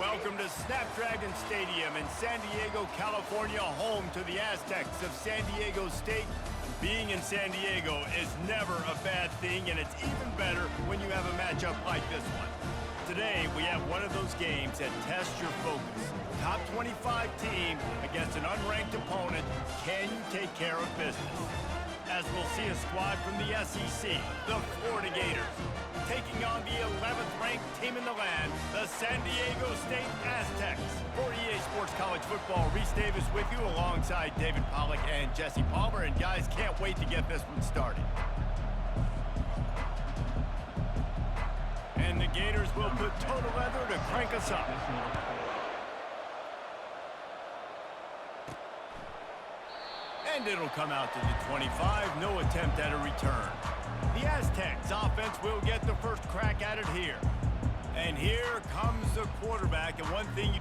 Welcome to Snapdragon Stadium in San Diego, California, home to the Aztecs of San Diego State. Being in San Diego is never a bad thing, and it's even better when you have a matchup like this one. Today, we have one of those games that tests your focus. Top 25 team against an unranked opponent. Can you take care of business? As we'll see a squad from the SEC, the Florida Gators, taking on the 11th ranked team in the land, the San Diego State Aztecs. For EA Sports College Football, Reese Davis with you alongside David Pollack and Jesse Palmer. And guys, can't wait to get this one started. And the Gators will put total leather to crank us up. And it'll come out to the 25, no attempt at a return. The Aztecs offense will get the first crack at it here. And here comes the quarterback, and one thing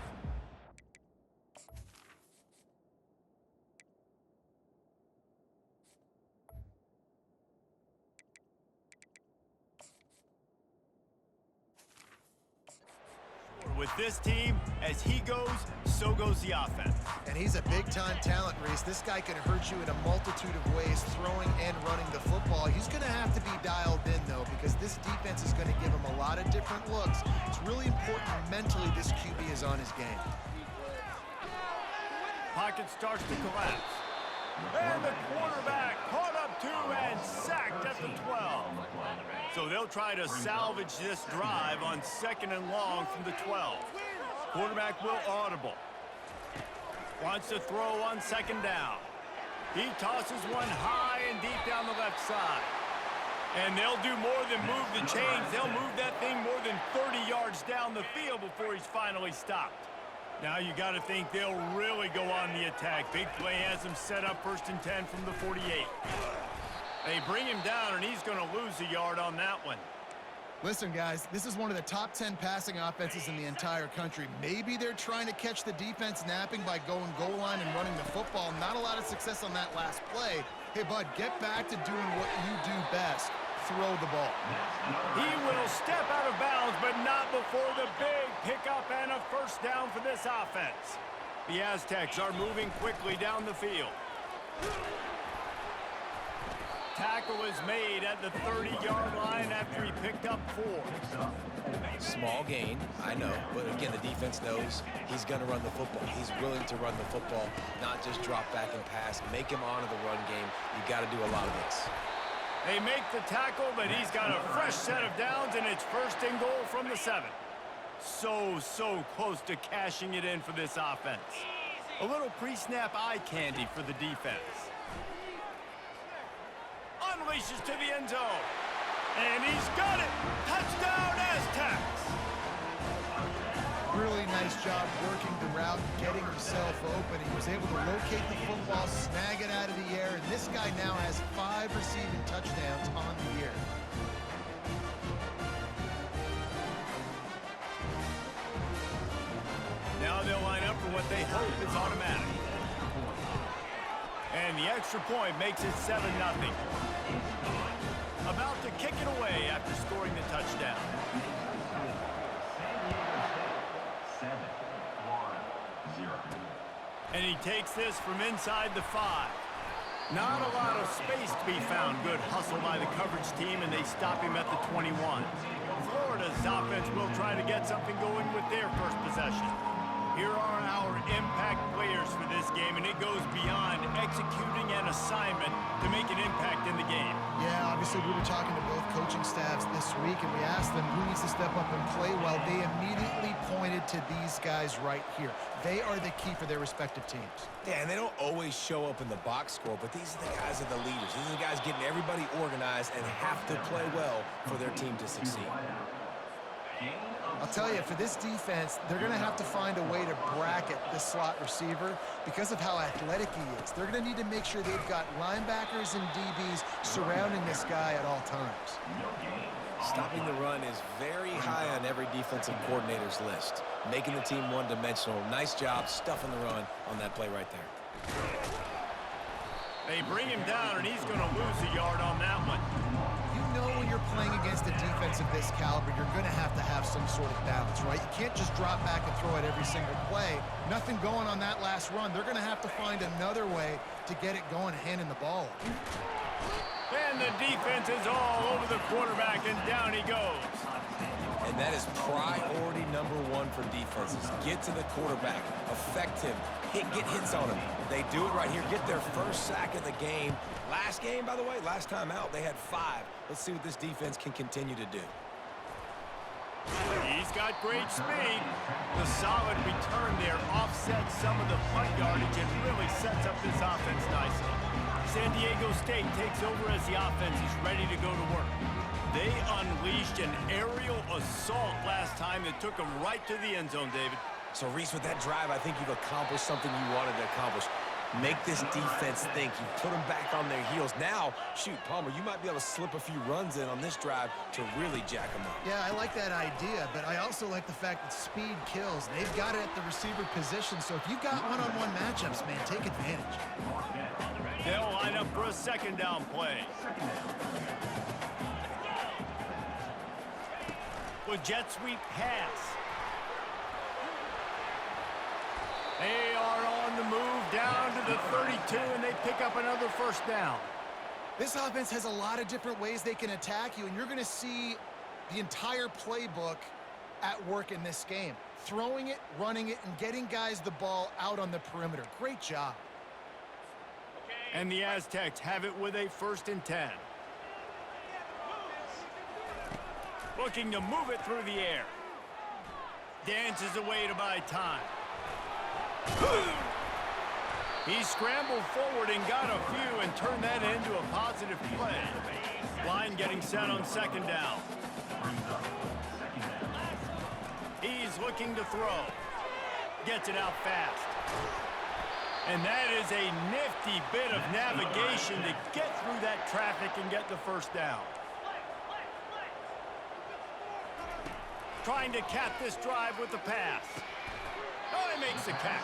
with this team, as he goes, so goes the offense. And he's a big-time talent, Reese. This guy can hurt you in a multitude of ways, throwing and running the football. He's going to have to be dialed in, though, because this defense is going to give him a lot of different looks. It's really important mentally this QB is on his game. Pocket starts to collapse. And the quarterback caught up to and sacked at the 12. So they'll try to salvage this drive on 2nd and long from the 12. Quarterback will audible. Wants to throw on 2nd down. He tosses one high and deep down the left side. And they'll do more than move the chains. They'll move that thing more than 30 yards down the field before he's finally stopped. Now you got to think they'll really go on the attack. Big play has them set up 1st and 10 from the 48. They bring him down, and he's going to lose a yard on that one. Listen, guys, this is one of the top 10 passing offenses in the entire country. Maybe they're trying to catch the defense napping by going goal line and running the football. Not a lot of success on that last play. Hey, bud, get back to doing what you do best. Throw the ball. He will step out of bounds, but not before the big pickup and a 1st down for this offense. The Aztecs are moving quickly down the field. Tackle is made at the 30-yard line after he picked up 4. Small gain, I know, but again, the defense knows he's going to run the football. He's willing to run the football, not just drop back and pass. Make him honor the run game. You got to do a lot of this. They make the tackle, but he's got a fresh set of downs, and it's 1st and goal from the 7. So close to cashing it in for this offense. A little pre-snap eye candy for the defense. Unleashes to the end zone. And he's got it. Touchdown, Aztecs. Really nice job working the route, getting himself open. He was able to locate the football, snag it out of the air, and this guy now has 5 receiving touchdowns on the year. Now they'll line up for what they hope is automatic. And the extra point makes it 7-0. About to kick it away after scoring the touchdown. And he takes this from inside the 5. Not a lot of space to be found. Good hustle by the coverage team, and they stop him at the 21. Florida's offense will try to get something going with their first possession. Here are our impact players for this game, and it goes beyond executing an assignment to make an impact in the game. Yeah, obviously we were talking to both coaching staffs this week, and we asked them who needs to step up and play well. They immediately pointed to these guys right here. They are the key for their respective teams. Yeah, and they don't always show up in the box score, but these are the guys that are the leaders. These are the guys getting everybody organized and have to play well for their team to succeed. I'll tell you, for this defense, they're going to have to find a way to bracket this slot receiver because of how athletic he is. They're going to need to make sure they've got linebackers and DBs surrounding this guy at all times. Stopping the run is very high on every defensive coordinator's list. Making the team one-dimensional. Nice job stuffing the run on that play right there. They bring him down, and he's going to lose a yard on that one. You know when you're playing against a defense offense of this caliber, you're going to have some sort of balance, right? You can't just drop back and throw it every single play. Nothing going on that last run. They're going to have to find another way to get it going, handing the ball off. And the defense is all over the quarterback, and down he goes. And that is priority number one for defenses. Get to the quarterback, affect him, get hits on him. They do it right here, get their first sack of the game. Last game, by the way, last time out, they had 5. Let's see what this defense can continue to do. He's got great speed. The solid return there offsets some of the punt yardage and really sets up this offense nicely. San Diego State takes over as the offense is ready to go to work. They unleashed an aerial assault last time that took them right to the end zone, David. So, Reese, with that drive, I think you've accomplished something you wanted to accomplish. Make this defense think. You put them back on their heels. Now, shoot, Palmer, you might be able to slip a few runs in on this drive to really jack them up. Yeah, I like that idea, but I also like the fact that speed kills. They've got it at the receiver position, so if you've got one-on-one matchups, man, take advantage. They'll line up for a second down play. With jet sweep pass. They are on the move down to the 32, and they pick up another first down. This offense has a lot of different ways they can attack you, and you're going to see the entire playbook at work in this game. Throwing it, running it, and getting guys the ball out on the perimeter. Great job. And the Aztecs have it with a 1st and 10. Looking to move it through the air. Dances away to buy time. He scrambled forward and got a few and turned that into a positive play. Line getting set on second down. He's looking to throw. Gets it out fast. And that is a nifty bit of navigation to get through that traffic and get the first down. Trying to cap this drive with the pass. Oh, he makes the catch.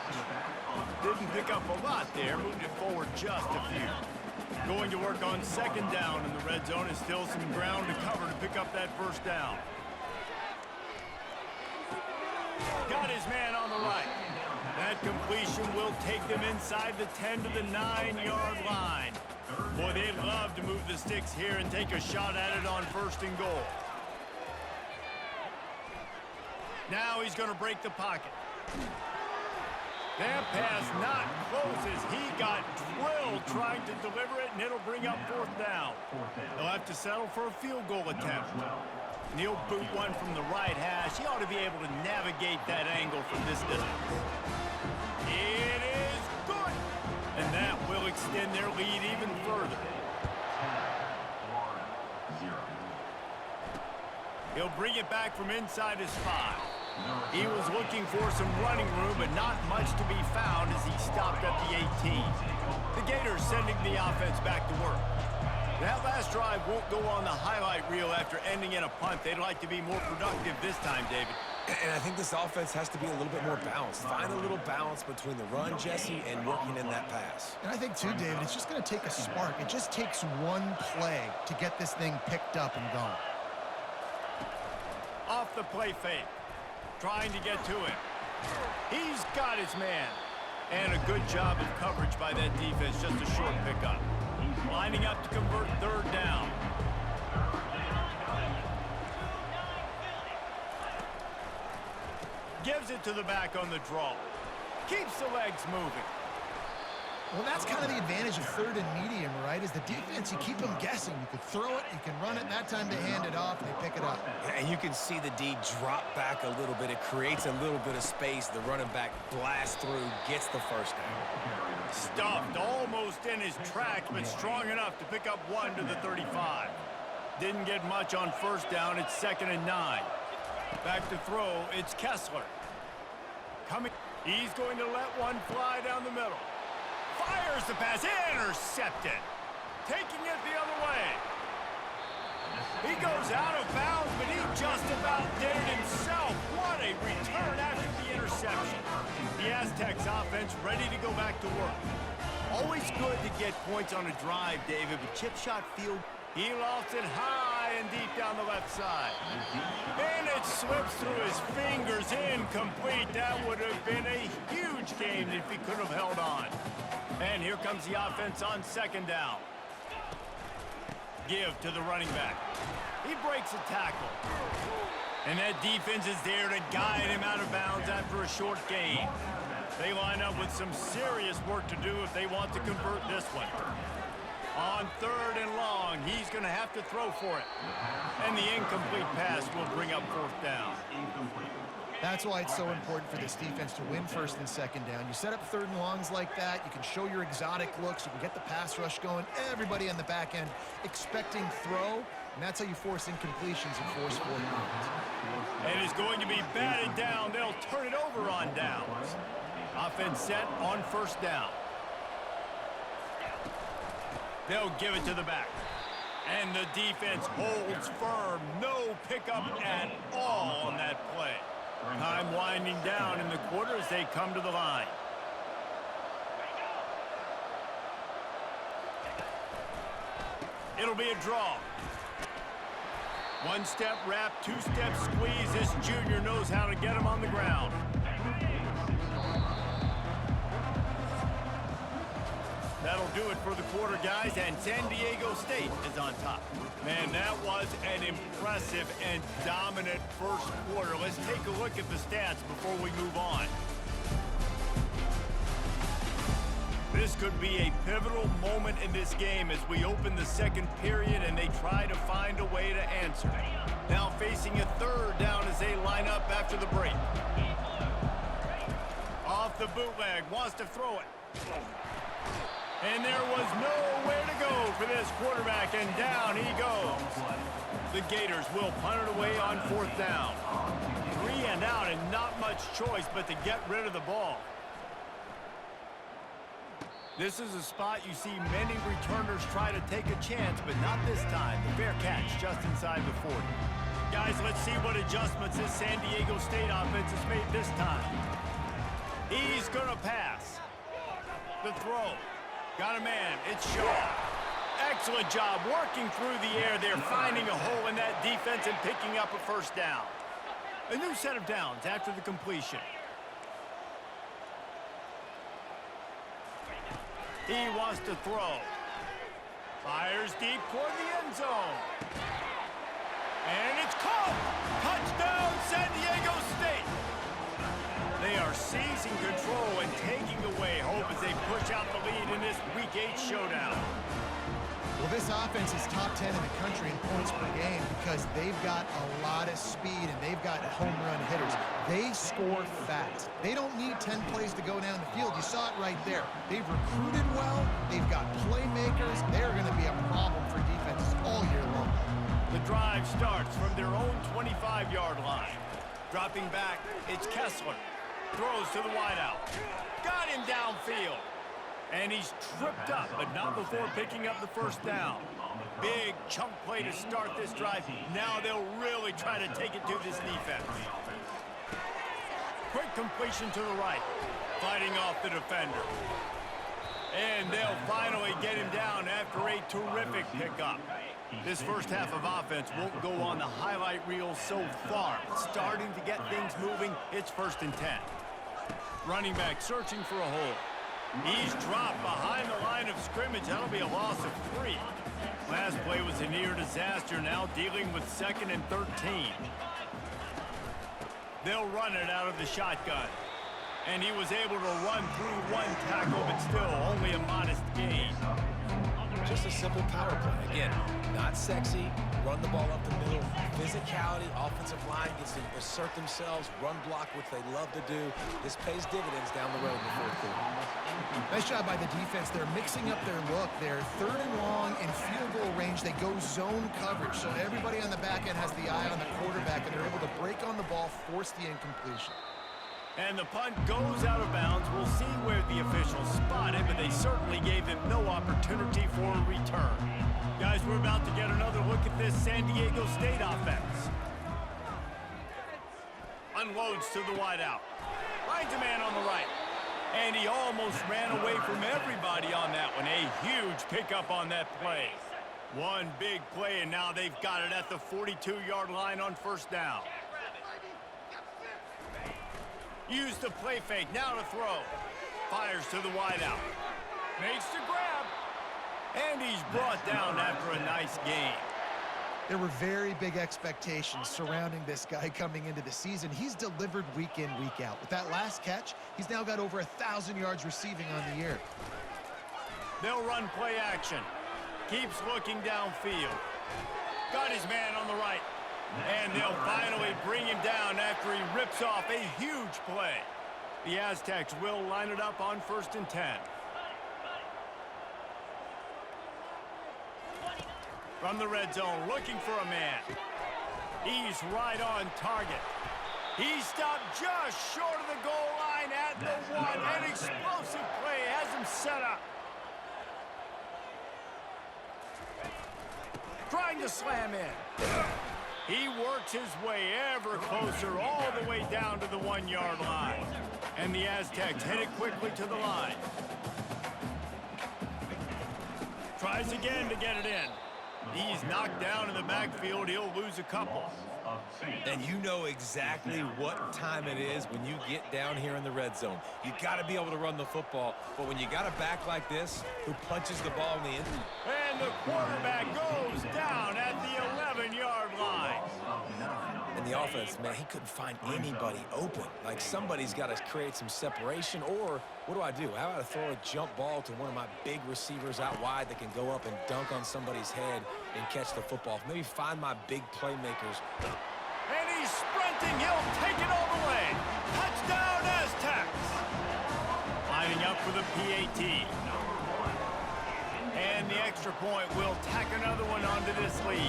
Didn't pick up a lot there, moved it forward just a few. Going to work on second down in the red zone is still some ground to cover to pick up that first down. Got his man on the right. That completion will take them inside the 10 to the 9-yard line. Boy, they'd love to move the sticks here and take a shot at it on 1st and goal. Now he's going to break the pocket. That pass not close as he got drilled trying to deliver it, and it'll bring up 4th down. They'll have to settle for a field goal attempt. And he'll boot one from the right hash. He ought to be able to navigate that angle from this distance. It is good. And that will extend their lead even further. He'll bring it back from inside his 5. He was looking for some running room, but not much to be found as he stopped at the 18. The Gators sending the offense back to work. That last drive won't go on the highlight reel after ending in a punt. They'd like to be more productive this time, David. And I think this offense has to be a little bit more balanced. Find a little balance between the run, Jesse, and working in that pass. And I think, too, David, it's just going to take a spark. It just takes one play to get this thing picked up and going. Off the play fake. Trying to get to him. He's got his man. And a good job of coverage by that defense. Just a short pickup. Lining up to convert 3rd down. Gives it to the back on the draw. Keeps the legs moving. Well, that's kind of the advantage of 3rd and medium, right? Is the defense, you keep them guessing. You can throw it, you can run it. That time they hand it off and they pick it up. And you can see the D drop back a little bit. It creates a little bit of space. The running back blasts through, gets the first down. Stuffed almost in his tracks, but strong enough to pick up 1 to the 35. Didn't get much on 1st down. It's 2nd and 9. Back to throw. It's Kessler. Coming. He's going to let one fly down the middle. Fires the pass, intercepted. Taking it the other way. He goes out of bounds, but he just about did it himself. What a return after the interception. The Aztecs offense ready to go back to work. Always good to get points on a drive, David, but chip shot field. He lofts it high, man deep down the left side. And it slips through his fingers, incomplete. That would have been a huge gain if he could have held on. And here comes the offense on second down. Give to the running back. He breaks a tackle. And that defense is there to guide him out of bounds after a short gain. They line up with some serious work to do if they want to convert this one. On third and long, he's going to have to throw for it. And the incomplete pass will bring up fourth down. That's why it's so important for this defense to win first and second down. You set up third and longs like that, you can show your exotic looks, you can get the pass rush going, everybody on the back end expecting throw, and that's how you force incompletions and force 4 points. And it's going to be batted down. They'll turn it over on downs. Offense set on first down. They'll give it to the back. And the defense holds firm. No pickup at all on that play. Time winding down in the quarter as they come to the line. It'll be a draw. One-step wrap, two-step squeeze. This junior knows how to get him on the ground. That'll do it for the quarter, guys, and San Diego State is on top. Man, that was an impressive and dominant first quarter. Let's take a look at the stats before we move on. This could be a pivotal moment in this game as we open the second period and they try to find a way to answer. Now facing a third down as they line up after the break. Off the bootleg, wants to throw it. And there was nowhere to go for this quarterback, and down he goes. The Gators will punt it away on fourth down. 3 and out and not much choice but to get rid of the ball. This is a spot you see many returners try to take a chance, but not this time. The fair catch just inside the 40. Guys, let's see what adjustments this San Diego State offense has made this time. He's going to pass. The throw. Got a man. It's Shaw. Excellent job working through the air there, finding a hole in that defense and picking up a first down. A new set of downs after the completion. He wants to throw. Fires deep toward the end zone. And it's caught. Touchdown, San Diego State. They are seizing control and taking away hope as they push out the lead in this Week 8 showdown. Well, this offense is top 10 in the country in points per game because they've got a lot of speed and they've got home run hitters. They score fast. They don't need 10 plays to go down the field. You saw it right there. They've recruited well. They've got playmakers. They're going to be a problem for defenses all year long. The drive starts from their own 25-yard line. Dropping back, it's Kessler. Throws to the wideout. Got him downfield. And he's tripped up, but not before picking up the first down. Big chunk play to start this drive. Now they'll really try to take it to this defense. Quick completion to the right. Fighting off the defender. And they'll finally get him down after a terrific pickup. This first half of offense won't go on the highlight reel so far. Starting to get things moving, it's 1st and 10. Running back searching for a hole. He's dropped behind the line of scrimmage. That'll be a loss of 3. Last play was a near disaster, now dealing with 2nd and 13. They'll run it out of the shotgun. And he was able to run through 1 tackle, but still only a modest gain. Just a simple power play. Again, not sexy, run the ball up the middle. Physicality, offensive line gets to assert themselves, run block, which they love to do. This pays dividends down the road in the fourth quarter. Nice job by the defense. They're mixing up their look. They're 3rd and long in field goal range. They go zone coverage, so everybody on the back end has the eye on the quarterback, and they're able to break on the ball, force the incompletion. And the punt goes out of bounds. We'll see where the officials spot it, but they certainly gave him no opportunity for a return. Guys, we're about to get another look at this San Diego State offense. Unloads to the wideout. Finds a man on the right. And he almost ran away from everybody on that one. A huge pickup on that play. One big play, and now they've got it at the 42-yard line on first down. Use the play fake, now to throw. Fires to the wideout. Makes the grab. And he's brought down after a nice gain. There were very big expectations surrounding this guy coming into the season. He's delivered week in, week out. With that last catch, he's now got over 1,000 yards receiving on the year. They'll run play action. Keeps looking downfield. Got his man on the right. And they'll finally bring him down after he rips off a huge play. The Aztecs will line it up on 1st and 10. From the red zone, looking for a man. He's right on target. He stopped just short of the goal line at the 1. An explosive play has him set up. Trying to slam in. He works his way ever closer all the way down to the 1-yard line. And the Aztecs headed quickly to the line. Tries again to get it in. He's knocked down in the backfield. He'll lose a couple. And you know exactly what time it is when you get down here in the red zone. You got to be able to run the football, but when you got a back like this who punches the ball in the end. And the quarterback goes down at the 11-yard line. And the offense, man, he couldn't find anybody open. Like, somebody's got to create some separation, or what do I do? How about I throw a jump ball to one of my big receivers out wide that can go up and dunk on somebody's head and catch the football? Maybe find my big playmakers. And he's sprinting. He'll take it all the way. Touchdown, Aztecs. Lining up for the PAT. And the extra point will tack another one onto this lead.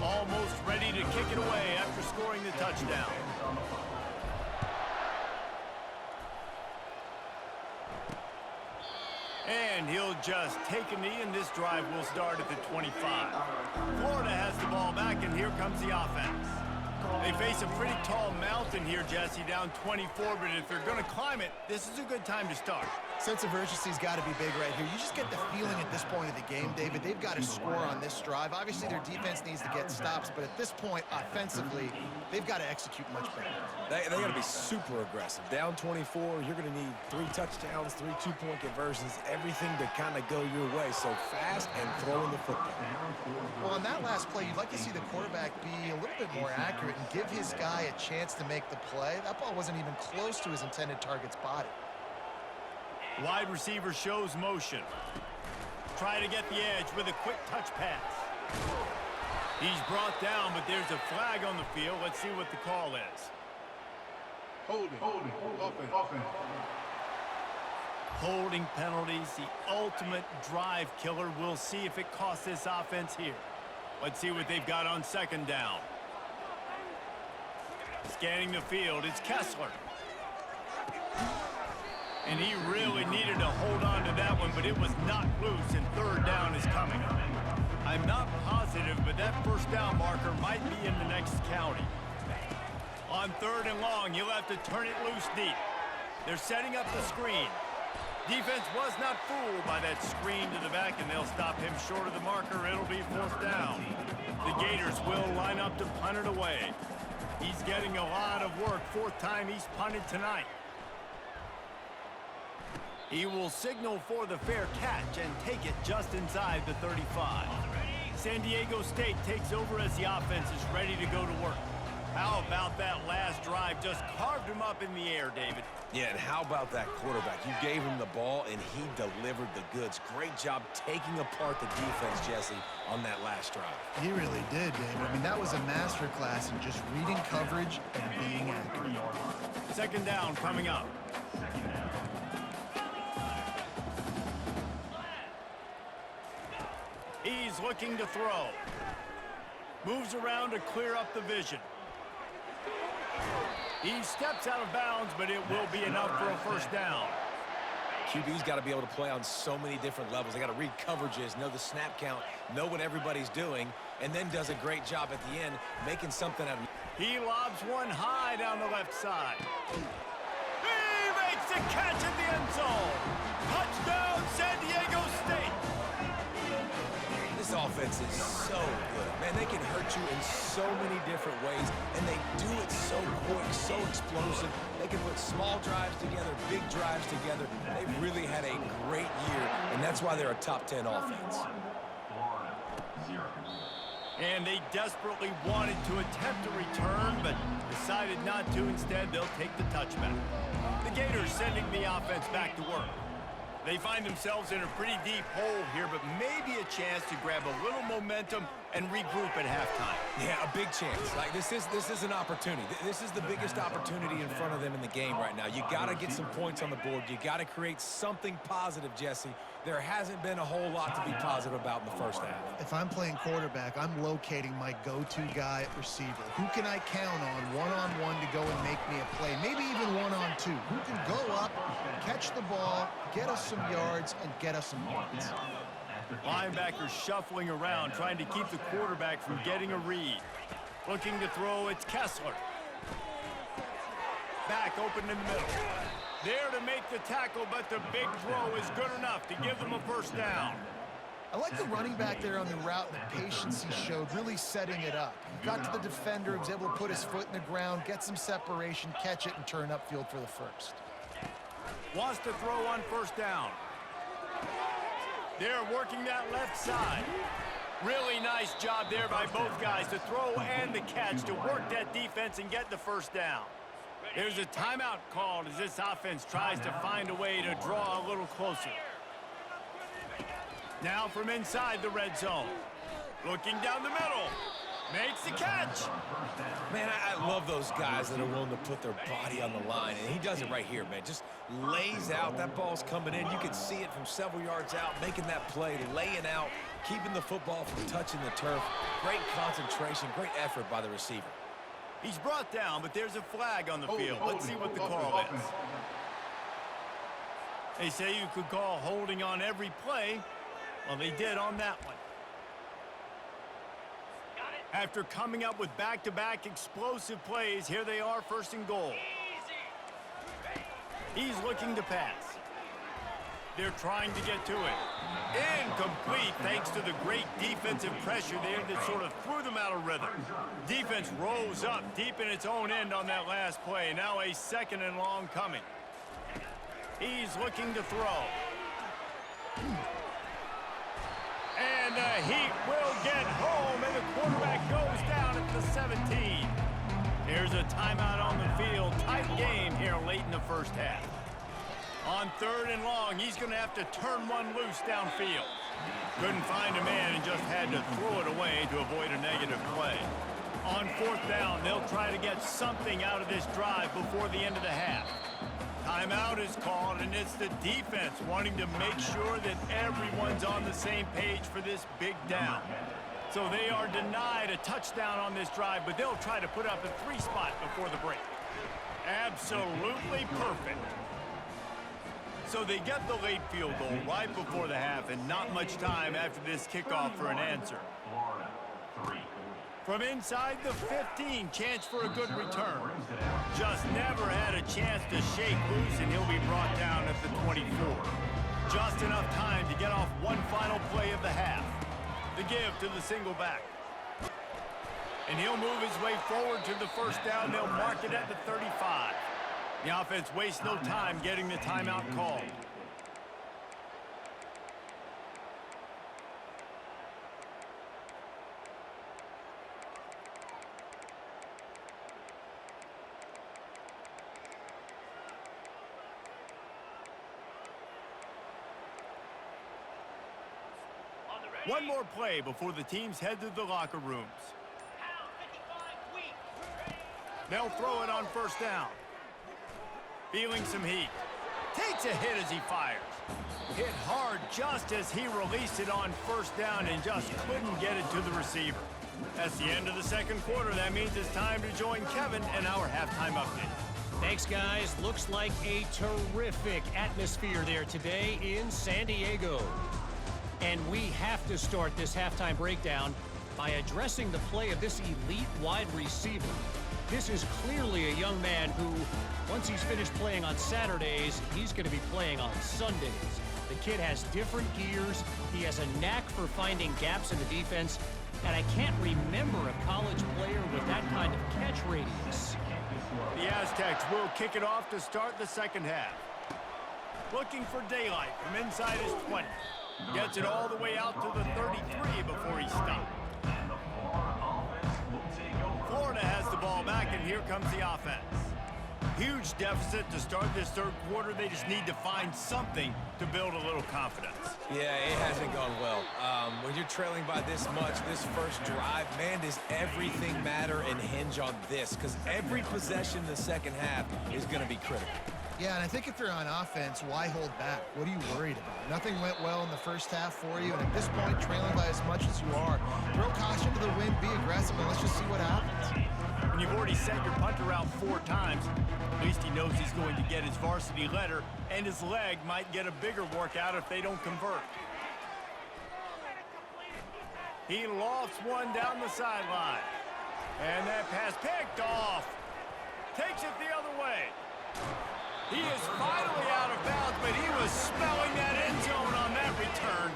Almost ready to kick it away after scoring the touchdown. And he'll just take a knee, and this drive will start at the 25. Florida has the ball back, and here comes the offense. They face a pretty tall mountain here, Jesse, down 24, but if they're going to climb it, this is a good time to start. Sense of urgency's got to be big right here. You just get the feeling at this point of the game, David, they've got to score on this drive. Obviously, their defense needs to get stops, but at this point, offensively, they've got to execute much better. They got to be super aggressive. Down 24, you're going to need 3 touchdowns, 3 two-point conversions, everything to kind of go your way. So fast and throwing the football. Well, on that last play, you'd like to see the quarterback be a little bit more accurate and give his guy a chance to make the play. That ball wasn't even close to his intended target's body. Wide receiver shows motion. Try to get the edge with a quick touch pass. He's brought down, but there's a flag on the field. Let's see what the call is. Holding penalties, the ultimate drive killer. We'll see if it costs this offense here. Let's see what they've got on 2nd down. Scanning the field, it's Kessler. And he really needed to hold on to that one, but it was not loose, and 3rd down is coming. I'm not positive, but that 1st down marker might be in the next county. On 3rd and long, he'll have to turn it loose deep. They're setting up the screen. Defense was not fooled by that screen to the back, and they'll stop him short of the marker. It'll be 4th down. The Gators will line up to punt it away. He's getting a lot of work. 4th time he's punted tonight. He will signal for the fair catch and take it just inside the 35. San Diego State takes over as the offense is ready to go to work. How about that last drive? Just carved him up in the air, David. Yeah, and how about that quarterback? You gave him the ball, and he delivered the goods. Great job taking apart the defense, Jesse, on that last drive. He really did, David. I mean, that was a masterclass in just reading coverage and being accurate. 2nd down coming up. He's looking to throw. Moves around to clear up the vision. He steps out of bounds, but it will be enough for a 1st down. QB's got to be able to play on so many different levels. They got to read coverages, know the snap count, know what everybody's doing, and then does a great job at the end making something out of it. He lobs one high down the left side. He makes the catch in the end zone. Touchdown, San Diego State. This offense is so good. Man, they can hurt you in so many different ways, and they do it so quick, so explosive. They can put small drives together, big drives together. They've really had a great year, and that's why they're a top 10 offense. And they desperately wanted to attempt a return, but decided not to. Instead, they'll take the touchback. The Gators sending the offense back to work. They find themselves in a pretty deep hole here, but maybe a chance to grab a little momentum and regroup at halftime. Yeah, a big chance. Like, this is an opportunity. This is the biggest opportunity in front of them in the game right now. You got to get some points on the board. You got to create something positive, Jesse. There hasn't been a whole lot to be positive about in the first half. If I'm playing quarterback, I'm locating my go-to guy at receiver. Who can I count on one-on-one to go and make me a play? Maybe even one-on-two. Who can go up, catch the ball, get us some yards, and get us some points? Linebackers shuffling around, trying to keep the quarterback from getting a read. Looking to throw, it's Kessler. Back open in the middle. There to make the tackle, but the big throw is good enough to give them a first down. I like the running back there on the route and the patience he showed, really setting it up. He got to the defender, was able to put his foot in the ground, get some separation, catch it, and turn upfield for the first. Wants to throw on first down. They're working that left side. Really nice job there by both guys, the throw and the catch, to work that defense and get the first down. There's a timeout called as this offense tries to find a way to draw a little closer. Now from inside the red zone. Looking down the middle. Makes the catch. Man, I love those guys that are willing to put their body on the line, and he does it right here, man. Just lays out. That ball's coming in. You can see it from several yards out, making that play, laying out, keeping the football from touching the turf. Great concentration, great effort by the receiver. He's brought down, but there's a flag on the field. Let's see what the call is. They say you could call holding on every play. Well, they did on that one. After coming up with back-to-back explosive plays, here they are, first and goal. He's looking to pass. They're trying to get to it. Incomplete, thanks to the great defensive pressure there that sort of threw them out of rhythm. Defense rose up deep in its own end on that last play. Now a second and long coming. He's looking to throw. And the Heat will get home, and the quarterback goes down at the 17. There's a timeout on the field. Tight game here late in the first half. On third and long, he's going to have to turn one loose downfield. Couldn't find a man and just had to throw it away to avoid a negative play. On fourth down, they'll try to get something out of this drive before the end of the half. Timeout is called, and it's the defense wanting to make sure that everyone's on the same page for this big down. So they are denied a touchdown on this drive, but they'll try to put up a 3 spot before the break. Absolutely perfect. So they get the late field goal right before the half, and not much time after this kickoff for an answer. From inside the 15, chance for a good return. Just never had a chance to shake loose, and he'll be brought down at the 24. Just enough time to get off one final play of the half. The give to the single back. And he'll move his way forward to the first down. They'll mark it at the 35. The offense wastes no time getting the timeout called. One more play before the teams head to the locker rooms. They'll throw it on first down. Feeling some heat. Takes a hit as he fires. Hit hard just as he released it on first down and just couldn't get it to the receiver. That's the end of the second quarter. That means it's time to join Kevin in our halftime update. Thanks, guys. Looks like a terrific atmosphere there today in San Diego. And we have to start this halftime breakdown by addressing the play of this elite wide receiver. This is clearly a young man who, once he's finished playing on Saturdays, he's going to be playing on Sundays. The kid has different gears. He has a knack for finding gaps in the defense. And I can't remember a college player with that kind of catch radius. The Aztecs will kick it off to start the second half. Looking for daylight from inside his 20. Gets it all the way out to the 33 before he stopped. Florida has the ball back, and here comes the offense. Huge deficit to start this third quarter. They just need to find something to build a little confidence. Yeah, it hasn't gone well. When you're trailing by this much, this first drive, man, does everything matter and hinge on this? Because every possession in the second half is going to be critical. Yeah, and I think if you're on offense, why hold back? What are you worried about? Nothing went well in the first half for you, and at this point, trailing by as much as you are, throw caution to the wind, be aggressive, and let's just see what happens. When you've already sent your punter out 4 times, at least he knows he's going to get his varsity letter, and his leg might get a bigger workout if they don't convert. He lofts one down the sideline. And that pass picked off. Takes it the other way. He is finally out of bounds, but he was smelling that end zone on that return.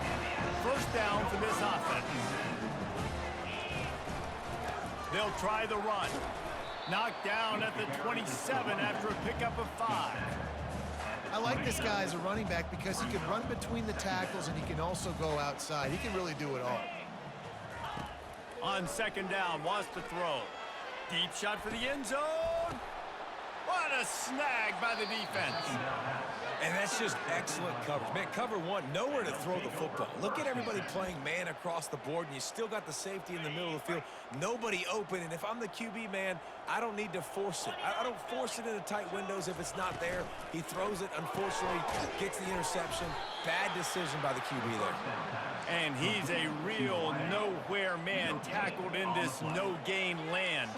First down for this offense. They'll try the run. Knocked down at the 27 after a pickup of 5. I like this guy as a running back because he can run between the tackles and he can also go outside. He can really do it all. On second down, wants to throw. Deep shot for the end zone. What a snag by the defense. And that's just excellent coverage. Man, cover one, nowhere to throw the football. Look at everybody playing man across the board, and you still got the safety in the middle of the field. Nobody open, and if I'm the QB, man, I don't need to force it. I don't force it into tight windows if it's not there. He throws it, unfortunately, gets the interception. Bad decision by the QB there. And he's a real nowhere man tackled in this no-gain land.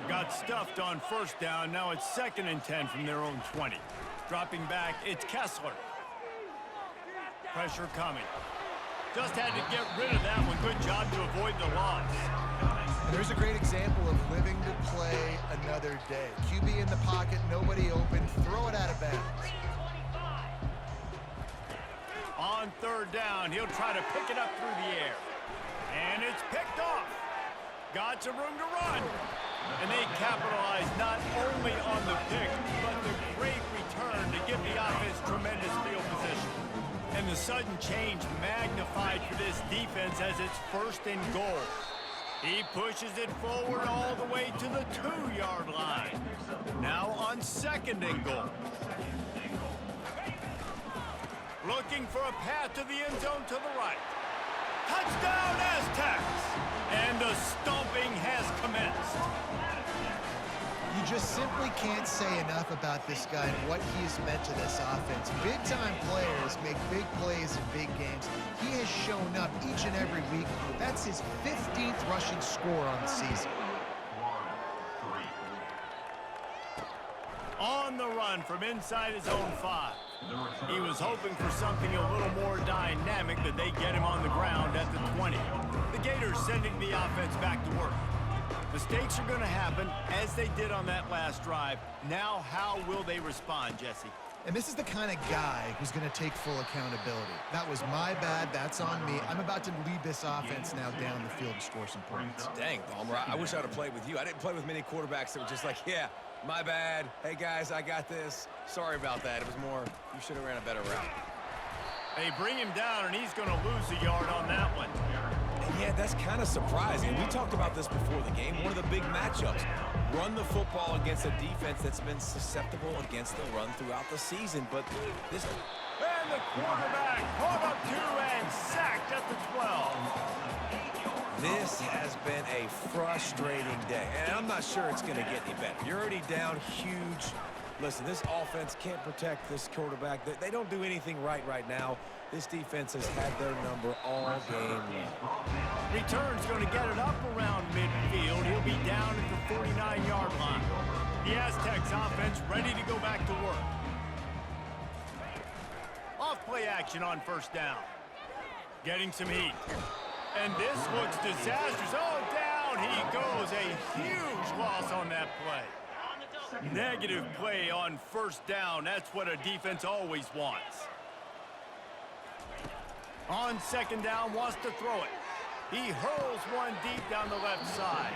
Got stuffed on first down. Now it's 2nd and 10 from their own 20. Dropping back, it's Kessler. Pressure coming. Just had to get rid of that one. Good job to avoid the loss. And there's a great example of living to play another day. QB in the pocket, nobody open, throw it out of bounds. On third down, he'll try to pick it up through the air. And it's picked off. Got some room to run. And they capitalize not only on the pick, but the great return to give the offense tremendous field position. And the sudden change magnified for this defense as it's 1st and goal. He pushes it forward all the way to the 2-yard line. Now on 2nd and goal. Looking for a path to the end zone to the right. Touchdown Aztecs! And the stomping has commenced. You just simply can't say enough about this guy and what he has meant to this offense. Big-time players make big plays in big games. He has shown up each and every week. That's his 15th rushing score on the season. On the run from inside his own 5. He was hoping for something a little more dynamic, but they get him on the ground at the 20. The Gators sending the offense back to work. Mistakes are going to happen, as they did on that last drive. Now, how will they respond, Jesse? And this is the kind of guy who's going to take full accountability. That was my bad. That's on me. I'm about to lead this offense now down the field and score some points. Dang, Palmer, I wish I would have played with you. I didn't play with many quarterbacks that were just like, yeah, my bad. Hey, guys, I got this. Sorry about that. It was more, you should have ran a better route. They bring him down, and he's going to lose a yard on that one. And yeah, that's kind of surprising. We talked about this before the game. One of the big matchups. Run the football against a defense that's been susceptible against the run throughout the season. But this... And the quarterback caught up to and sacked at the 12. This has been a frustrating day, and I'm not sure it's going to get any better. You're already down huge. Listen, this offense can't protect this quarterback. They don't do anything right now. This defense has had their number all game long. Return's going to get it up around midfield. He'll be down at the 49-yard line. The Aztecs offense ready to go back to work. Off-play action on first down. Getting some heat. And this looks disastrous. Oh, down he goes. A huge loss on that play. Negative play on first down. That's what a defense always wants. On second down, wants to throw it. He hurls one deep down the left side.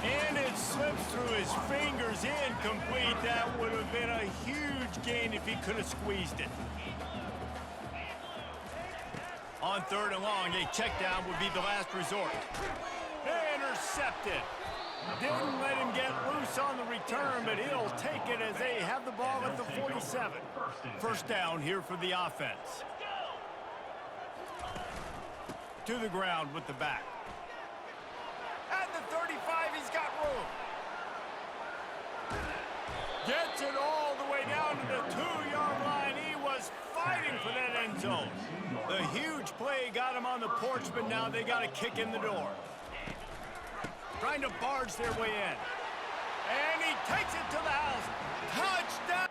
And it slips through his fingers, incomplete. That would have been a huge gain if he could have squeezed it. On third and long, a check down would be the last resort. Intercepted. Didn't let him get loose on the return, but he'll take it as they have the ball at the 47. First down here for the offense. To the ground with the back. At the 35, he's got room. Gets it all the way down to the 2-yard line. He was fighting for that end zone. The huge play got him on the porch, but now they got a kick in the door. Trying to barge their way in. And he takes it to the house. Touchdown!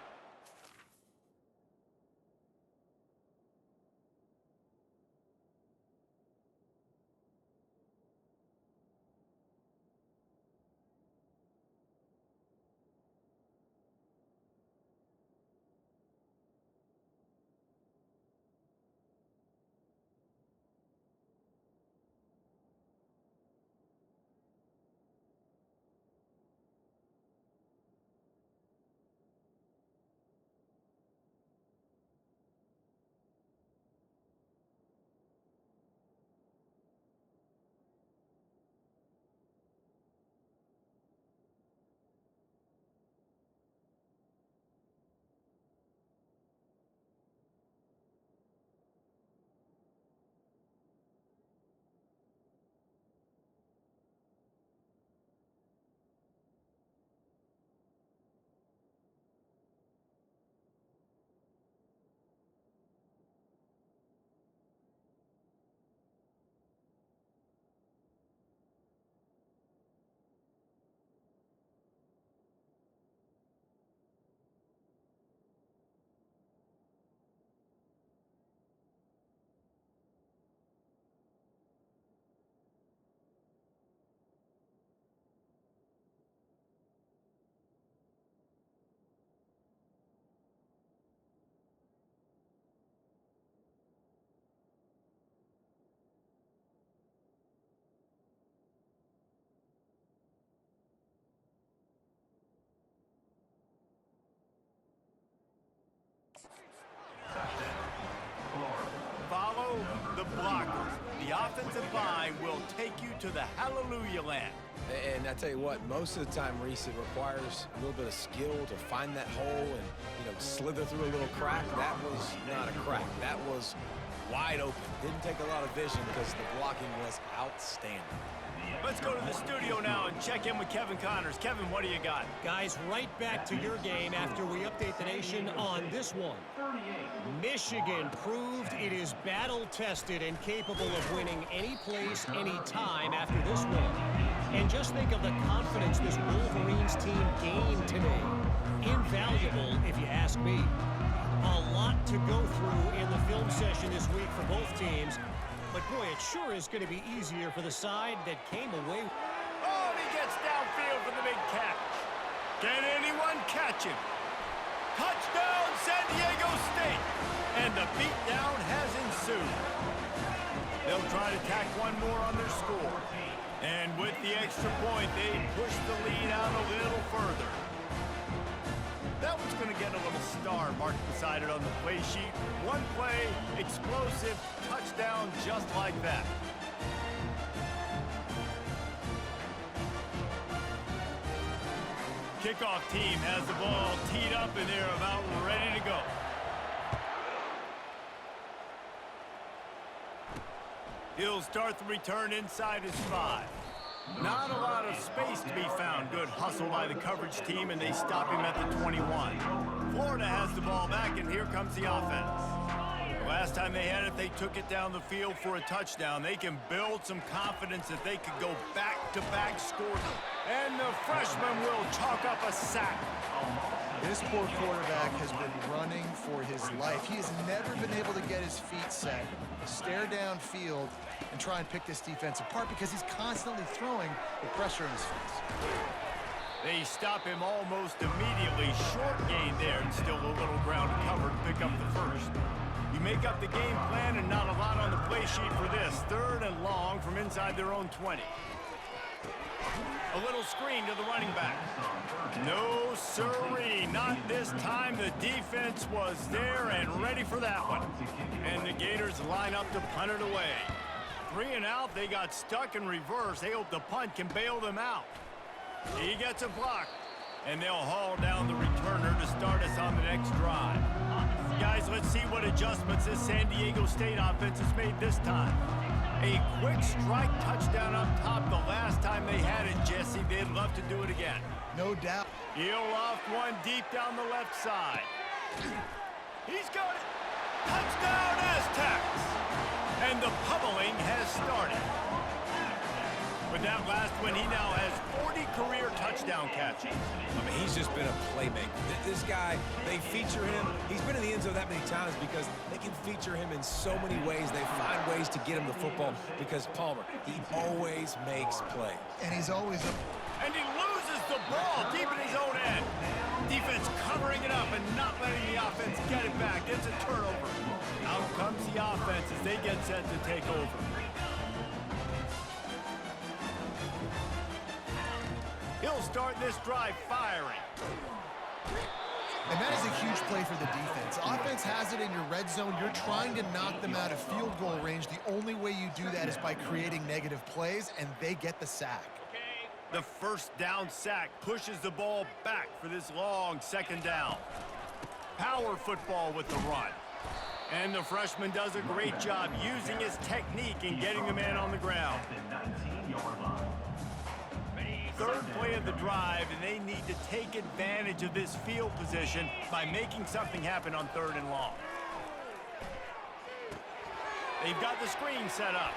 Follow the blockers. The offensive line will take you to the hallelujah land. And I tell you what, most of the time, Reese, it requires a little bit of skill to find that hole and, slither through a little crack. That was not a crack. That was wide open. Didn't take a lot of vision because the blocking was outstanding. Let's go to the studio now and check in with Kevin Connors. Kevin, what do you got? Guys, right back to your game after we update the nation on this one. Michigan proved it is battle-tested and capable of winning any place, any time after this one. And just think of the confidence this Wolverines team gained today. Invaluable, if you ask me. A lot to go through in the film session this week for both teams. But boy, it sure is going to be easier for the side that came away. Oh, he gets downfield for the big catch. Can anyone catch him? Touchdown, San Diego State! And the beatdown has ensued. They'll try to tack one more on their score. And with the extra point, they push the lead out a little further. That one's going to get a little star marked beside it on the play sheet. One play, explosive, touchdown just like that. Kickoff team has the ball teed up and they're about ready to go. He'll start the return inside his 5. Not a lot of space to be found. Good hustle by the coverage team, and they stop him at the 21. Florida has the ball back, and here comes the offense. Last time they had it, they took it down the field for a touchdown. They can build some confidence that they could go back-to-back scoring. And the freshman will chalk up a sack. This poor quarterback has been running for his life. He has never been able to get his feet set, stare downfield, and try and pick this defense apart because he's constantly throwing with pressure in his face. They stop him almost immediately. Short gain there, and still a little ground to cover to pick up the first. You make up the game plan, and not a lot on the play sheet for this. 3rd and long from inside their own 20. A little screen to the running back. No sirree, not this time. The defense was there and ready for that one. And the Gators line up to punt it away. 3 and out, they got stuck in reverse. They hope the punt can bail them out. He gets a block, and they'll haul down the returner to start us on the next drive. Guys, let's see what adjustments this San Diego State offense has made this time. A quick strike touchdown up top the last time they had it, Jesse. They'd love to do it again. No doubt. He'll loft one deep down the left side. He's got it. Touchdown, Aztecs! And the pummeling has started. With that last one, he now has 40 career touchdown catches. I mean, he's just been a playmaker. This guy, they feature him. He's been in the end zone that many times because they can feature him in so many ways. They find ways to get him the football because Palmer, he always makes plays. And he's always a... And he loses the ball deep in his own end. Defense covering it up and not letting the offense get it back. It's a turnover. Out comes the offense as they get set to take over. He'll start this drive firing. And that is a huge play for the defense. Offense has it in your red zone. You're trying to knock them out of field goal range. The only way you do that is by creating negative plays, and they get the sack. The first down sack pushes the ball back for this long 2nd down. Power football with the run. And the freshman does a great job using his technique and getting the man on the ground. 3rd play of the drive, and they need to take advantage of this field position by making something happen on 3rd and long. They've got the screen set up.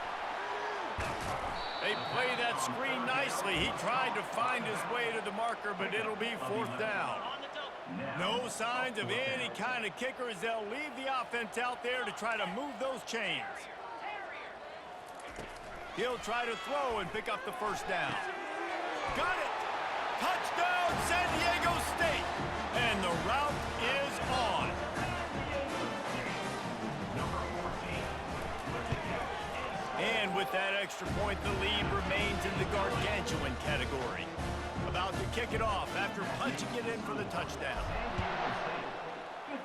They play that screen nicely. He tried to find his way to the marker, but it'll be 4th down. No signs of any kind of kicker as they'll leave the offense out there to try to move those chains. He'll try to throw and pick up the 1st down. Got it! Touchdown, San Diego State! And the route is on. And with that extra point, the lead remains in the gargantuan category. About to kick it off after punching it in for the touchdown. 59-10.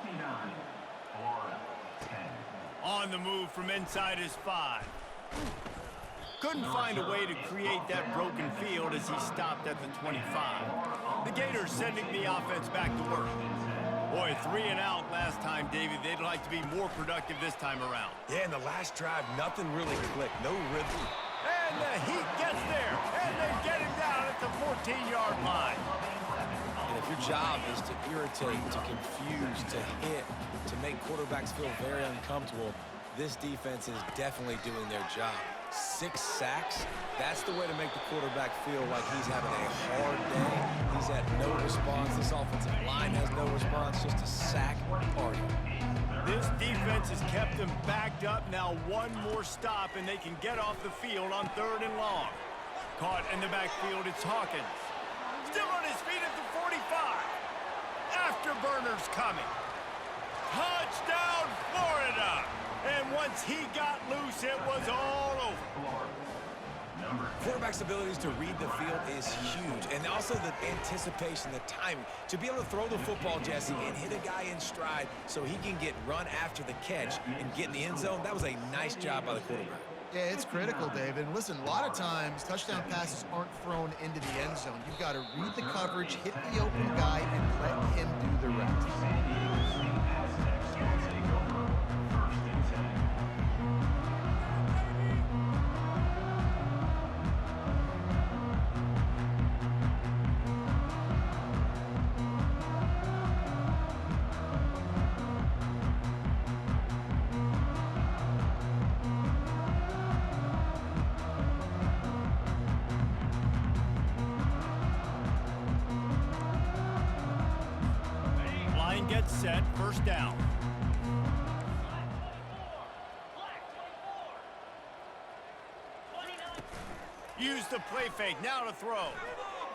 On the move from inside his 5. Couldn't find a way to create that broken field as he stopped at the 25. The Gators sending the offense back to work. Boy, 3 and out last time, David. They'd like to be more productive this time around. Yeah, in the last drive, nothing really clicked. No rhythm. And the Heat gets there. And they get him down at the 14-yard line. And if your job is to irritate, to confuse, to hit, to make quarterbacks feel very uncomfortable, this defense is definitely doing their job. 6 sacks, that's the way to make the quarterback feel like he's having a hard day. He's had no response. This offensive line has no response, just a sack party. This defense has kept them backed up. Now one more stop, and they can get off the field on 3rd and long. Caught in the backfield, it's Hawkins. Still on his feet at the 45. Afterburners coming. Touchdown, Florida! And once he got loose, it was all over. Quarterback's abilities to read the field is huge. And also the anticipation, the timing. To be able to throw the football, Jesse, and hit a guy in stride so he can get run after the catch and get in the end zone, that was a nice job by the quarterback. Yeah, it's critical, David. And listen, a lot of times, touchdown passes aren't thrown into the end zone. You've got to read the coverage, hit the open guy, and let him do the rest. gets set, first down. Use the play fake, now to throw.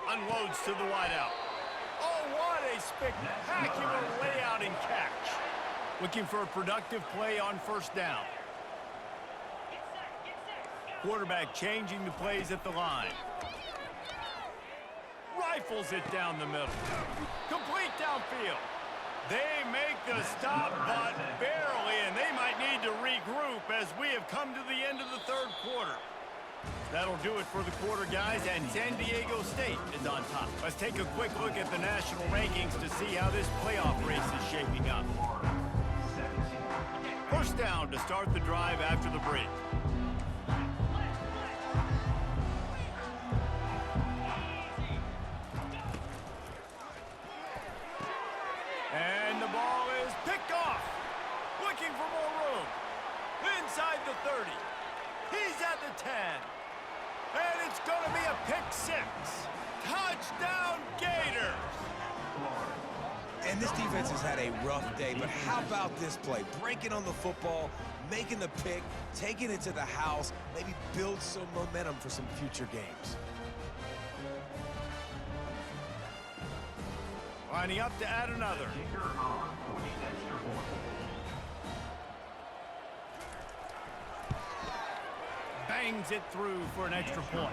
Unloads to the wideout. Oh, what a spectacular layout and catch. Looking for a productive play on first down. Quarterback changing the plays at the line. Rifles it down the middle. Complete downfield. They make the stop, but barely, and they might need to regroup as we have come to the end of the third quarter. That'll do it for the quarter, guys, and San Diego State is on top. Let's take a quick look at the national rankings to see how this playoff race is shaping up. First down to start the drive after the break. And the ball is picked off. Looking for more room. Inside the 30. He's at the 10. And it's going to be a pick six. Touchdown, Gators. And this defense has had a rough day, but how about this play? Breaking on the football, making the pick, taking it to the house, maybe build some momentum for some future games. Lining up to add another. Bangs it through for an extra point.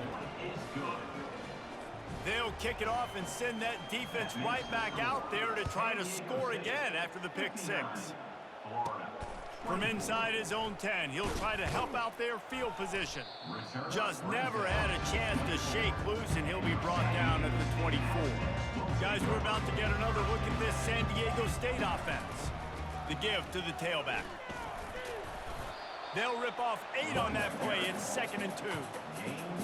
They'll kick it off and send that defense right back out there to try to score again after the pick six. From inside his own 10, he'll try to help out their field position. Just never had a chance to shake loose, and he'll be brought down at the 24. Guys, we're about to get another look at this San Diego State offense. The give to the tailback. They'll rip off 8 on that play. It's 2nd and 2.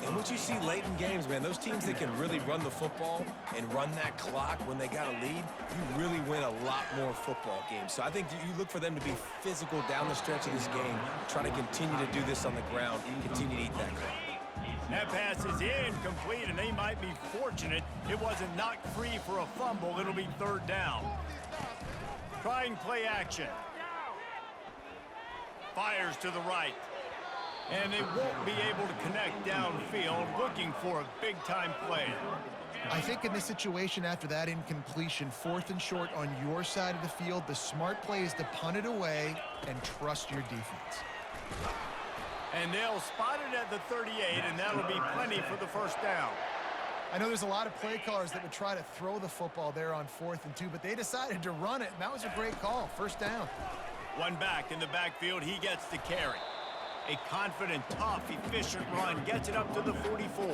And what you see late in games, man, those teams that can really run the football and run that clock when they got a lead, you really win a lot more football games. So I think you look for them to be physical down the stretch of this game, try to continue to do this on the ground, continue to eat that clock. That pass is incomplete, and they might be fortunate it wasn't knocked free for a fumble. It'll be 3rd down. Trying play action. Fires to the right. And they won't be able to connect downfield, looking for a big-time play. I think in this situation after that incompletion, 4th and short on your side of the field, the smart play is to punt it away and trust your defense. And they'll spot it at the 38, and that'll be plenty for the first down. I know there's a lot of play callers that would try to throw the football there on 4th and 2, but they decided to run it, and that was a great call. First down. One back in the backfield, he gets the carry. A confident, tough, efficient run gets it up to the 44.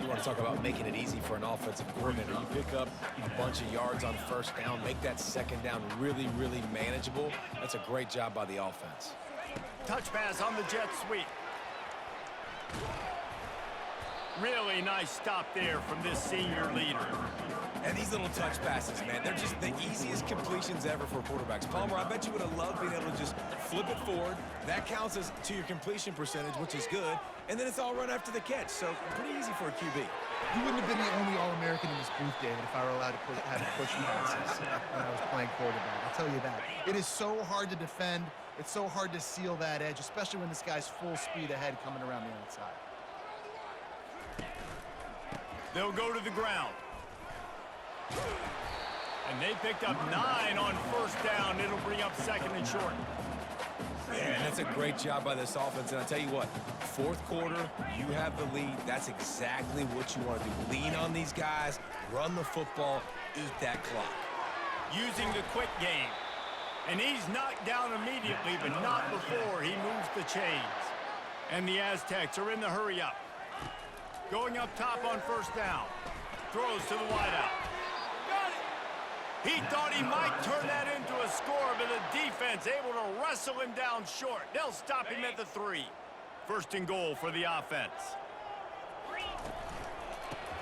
You want to talk about making it easy for an offensive coordinator. You pick up a bunch of yards on first down, make that second down really, really manageable. That's a great job by the offense. Touch pass on the jet sweep. Really nice stop there from this senior leader. And these little touch passes, man, they're just the easiest completions ever for quarterbacks. Palmer, I bet you would have loved being able to just flip it forward. That counts as to your completion percentage, which is good. And then it's all run after the catch, so pretty easy for a QB. You wouldn't have been the only All-American in this booth, David, if I were allowed to have push passes when I was playing quarterback. I'll tell you that. It is so hard to defend. It's so hard to seal that edge, especially when this guy's full speed ahead coming around the outside. They'll go to the ground. And they picked up 9 on first down. It'll bring up 2nd and short. Yeah, and that's a great job by this offense. And I tell you what, 4th quarter, you have the lead. That's exactly what you want to do. Lean on these guys, run the football, eat that clock. Using the quick game. And he's knocked down immediately, but not before he moves the chains. And the Aztecs are in the hurry-up. Going up top on first down. Throws to the wideout. Got it! He thought he might turn that into a score, but the defense able to wrestle him down short. They'll stop him at the 3. 1st and goal for the offense.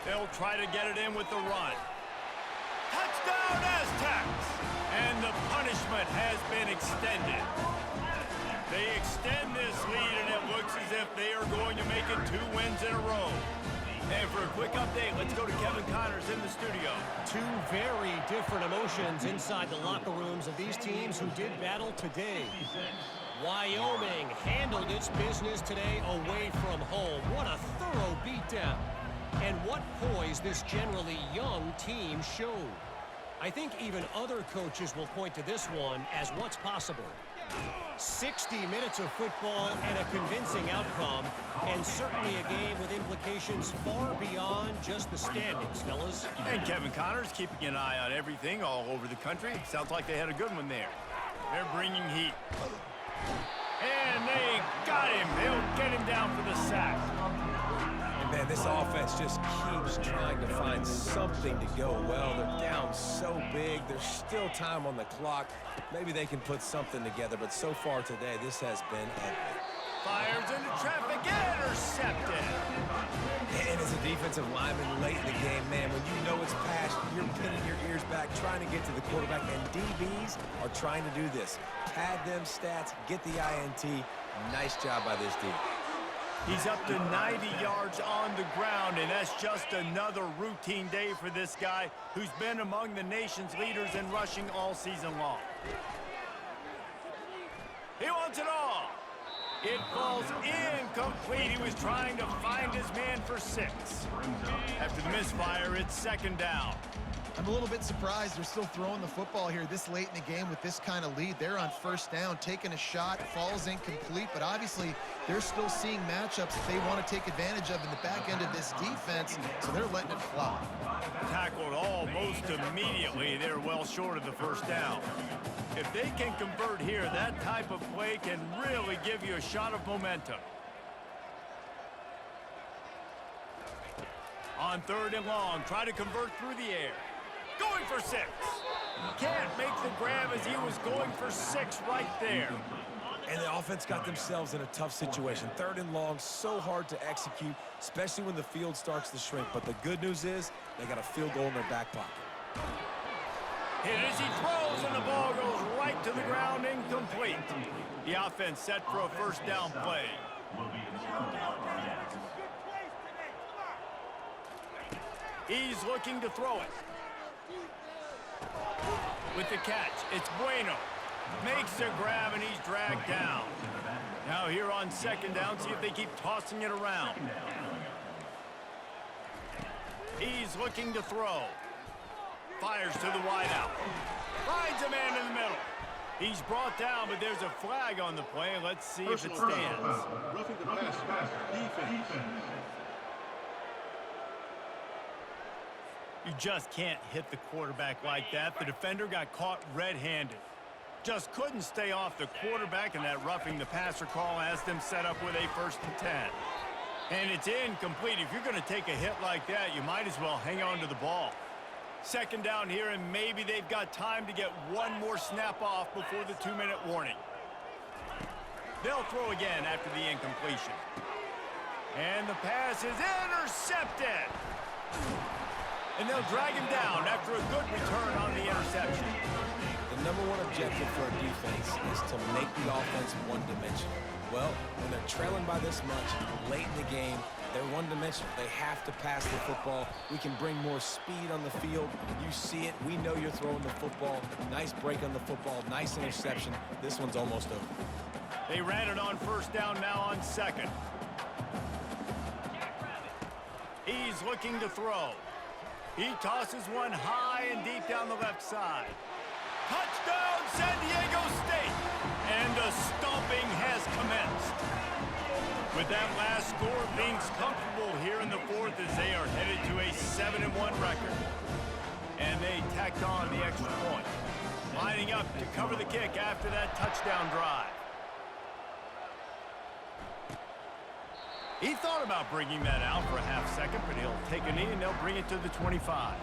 They'll try to get it in with the run. Touchdown, Aztecs! And the punishment has been extended. They extend this lead, and it looks as if they are going to make it 2 wins in a row. And for a quick update, let's go to Kevin Connors in the studio. Two very different emotions inside the locker rooms of these teams who did battle today. Wyoming handled its business today away from home. What a thorough beatdown. And what poise this generally young team showed. I think even other coaches will point to this one as what's possible. 60 minutes of football and a convincing outcome, and certainly a game with implications far beyond just the standings, fellas. And Kevin Connors keeping an eye on everything all over the country. Sounds like they had a good one there. They're bringing heat. And they got him. They'll get him down for the sack. And man, this offense just keeps trying to find something to go well. They're down so big. There's still time on the clock. Maybe they can put something together, but so far today, this has been ugly. Fires into traffic, intercepted. And as a defensive lineman late in the game, man, when you know it's past, you're pinning your ears back, trying to get to the quarterback, and DBs are trying to do this. Pad them stats, get the INT. Nice job by this D. He's up to 90 yards on the ground, and that's just another routine day for this guy who's been among the nation's leaders in rushing all season long. He wants it all. It falls incomplete. He was trying to find his man for 6. After the misfire, it's second down. I'm a little bit surprised they're still throwing the football here this late in the game with this kind of lead. They're on first down, taking a shot, falls incomplete, but obviously they're still seeing matchups that they want to take advantage of in the back end of this defense, so they're letting it fly. Tackled almost immediately. They're well short of the first down. If they can convert here, that type of play can really give you a shot of momentum. On third and long, try to convert through the air. Going for 6. Can't make the grab as he was going for 6 right there. And the offense got themselves in a tough situation. Third and long, so hard to execute, especially when the field starts to shrink. But the good news is they got a field goal in their back pocket. Hit as he throws, and the ball goes right to the ground, incomplete. The offense set for a first down play. He's looking to throw it. With the catch, it's Bueno. Makes the grab, and he's dragged down. Now here on second down, see if they keep tossing it around. He's looking to throw. Fires to the wideout. Finds a man in the middle. He's brought down, but there's a flag on the play. Let's see if it stands. Roughing the passer. Defense. You just can't hit the quarterback like that. The defender got caught red-handed. Just couldn't stay off the quarterback, and that roughing the passer call has them set up with a 1st and 10. And it's incomplete. If you're going to take a hit like that, you might as well hang on to the ball. Second down here, and maybe they've got time to get one more snap off before the 2-minute warning. They'll throw again after the incompletion. And the pass is intercepted. And they'll drag him down after a good return on the interception. The number one objective for a defense is to make the offense one-dimensional. Well, when they're trailing by this much, late in the game, they're one-dimensional. They have to pass the football. We can bring more speed on the field. You see it. We know you're throwing the football. Nice break on the football. Nice interception. This one's almost over. They ran it on first down, now on second. He's looking to throw. He tosses one high and deep down the left side. Touchdown, San Diego State! And the stomping has commenced. With that last score, things comfortable here in the 4th as they are headed to a 7-1 record. And they tacked on the extra point. Lining up to cover the kick after that touchdown drive. He thought about bringing that out for a half-second, but he'll take a knee and they'll bring it to the 25.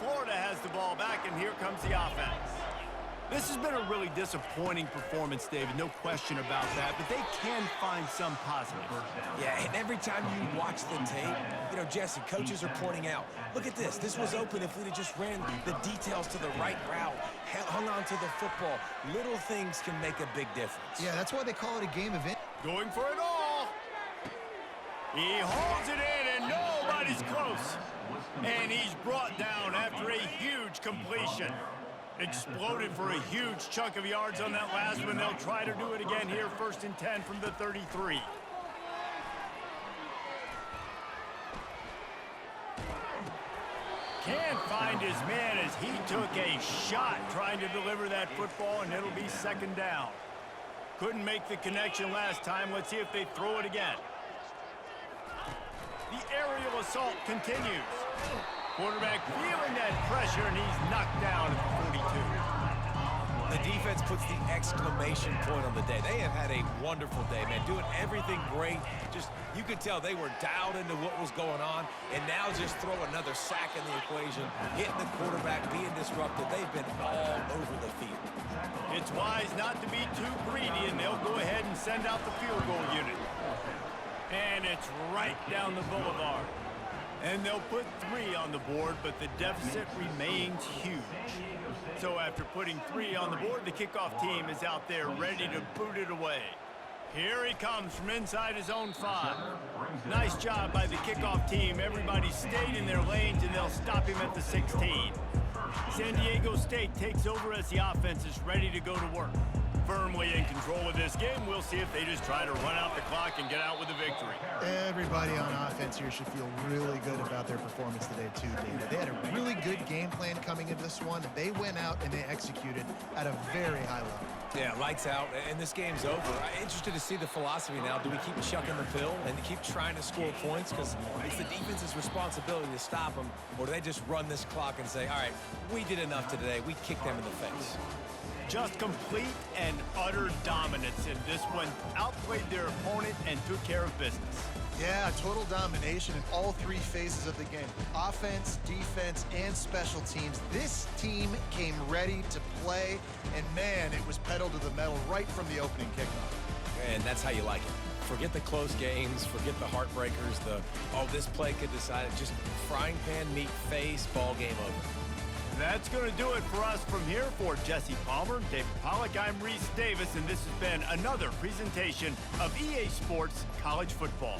Florida has the ball back, and here comes the offense. This has been a really disappointing performance, David, no question about that, but they can find some positives. Yeah, and every time you watch the tape, you know, Jesse, coaches are pointing out, look at this. This was open if we'd have just ran the details to the right route, hung on to the football. Little things can make a big difference. Yeah, that's why they call it a game of it. Going for it all. He holds it in, and nobody but he's close. And he's brought down after a huge completion. Exploded for a huge chunk of yards on that last one. They'll try to do it again here, 1st and 10 from the 33. Can't find his man as he took a shot trying to deliver that football, and it'll be 2nd down. Couldn't make the connection last time. Let's see if they throw it again. The aerial assault continues. Quarterback feeling that pressure, and he's knocked down at the 42. The defense puts the exclamation point on the day. They have had a wonderful day, man, doing everything great. Just, you could tell they were dialed into what was going on, and now just throw another sack in the equation, hitting the quarterback, being disrupted. They've been all over the field. It's wise not to be too greedy, and they'll go ahead and send out the field goal unit. And it's right down the boulevard. And they'll put 3 on the board, but the deficit remains huge. So after putting 3 on the board, the kickoff team is out there ready to boot it away. Here he comes from inside his own 5. Nice job by the kickoff team. Everybody stayed in their lanes, and they'll stop him at the 16. San Diego State takes over as the offense is ready to go to work. Firmly in control of this game. We'll see if they just try to run out the clock and get out with a victory. Everybody on offense here should feel really good about their performance today, too, David. They had a really good game plan coming into this one. They went out and they executed at a very high level. Yeah, lights out, and this game's over. I'm interested to see the philosophy now. Do we keep chucking the pill and keep trying to score points? Because it's the defense's responsibility to stop them. Or do they just run this clock and say, all right, we did enough today. We kicked them in the face. Just complete and utter dominance in this one. Outplayed their opponent and took care of business. Yeah, total domination in all 3 phases of the game. Offense, defense, and special teams. This team came ready to play, and man, it was pedal to the metal right from the opening kickoff. And that's how you like it. Forget the close games, forget the heartbreakers, oh, this play could decide it. Just frying pan, meat face, ball game over. That's going to do it for us from here. For Jesse Palmer, David Pollack, I'm Reese Davis, and this has been another presentation of EA Sports College Football.